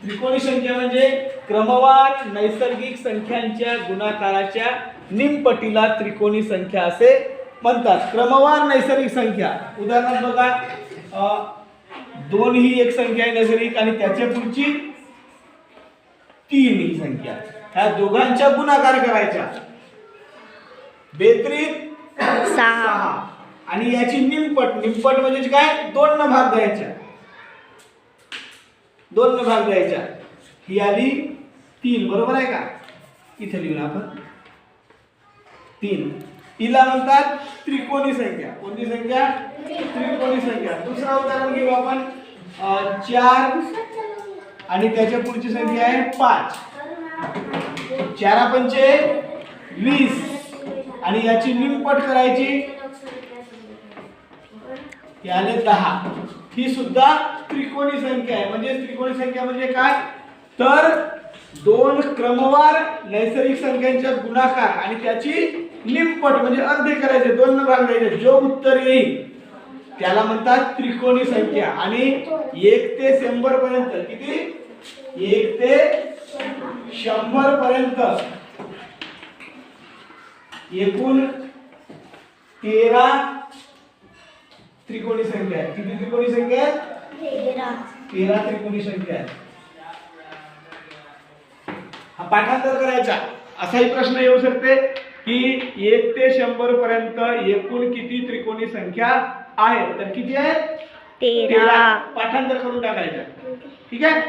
त्रिकोणी संख्या म्हणजे क्रमवार नैसर्गिक संख्यांच्या गुणाकाराच्या निमपटीला त्रिकोणी संख्या असे म्हणतात. क्रमवार नैसर्गिक संख्या उदाहरणार्थ बघा, 2 ही एक संख्या आहे नैसर्गिक आणि त्याच्या पुढची 3 ही संख्या, ह्या दोघांच्या गुणाकार करायच्या. बेत्रित 6 आणि याची निमपट, निमपट म्हणजे काय, 2 न भाग द्यायच्या, 2 न भाग द्यायच्या. ही आली 3, बरोबर आहे का? इथे लिहून आपण 3. हिला म्हणतात त्रिकोणी संख्या. कोणती संख्या? त्रिकोणी संख्या. दुसरा उदाहरण घेऊ आपण, 4 आणि त्याच्या पुढची संख्या आहे 5. 4 पंचे 20 आणि याची निमपट करायची, याले 10. ही सुद्धा त्रिकोणी संख्या आहे. म्हणजे त्रिकोणी संख्या म्हणजे काय, तर 2 क्रमवार नैसर्गिक संख्यांच्या गुणाकार आणि त्याची निमपट म्हणजे अर्धे करायचे, 2 न भाग द्यायचे. जो उत्तर येईल त्याला म्हणतात त्रिकोणी संख्या. आणि 1 ते 100 पर्यंत, किती, 1 ते 100 पर्यंत एकूण 13 त्रिकोणी संख्या आहे. किती त्रिकोणी संख्या आहे? 13 त्रिकोणी संख्या आहे. हा पाठांतर करायचा. असाही प्रश्न येऊ शकते की 1 ते 100 पर्यंत एकूण किती त्रिकोणी संख्या आहेत, तर किती आहे? 13. पाठांतर करून टाकायचं. ठीक आहे.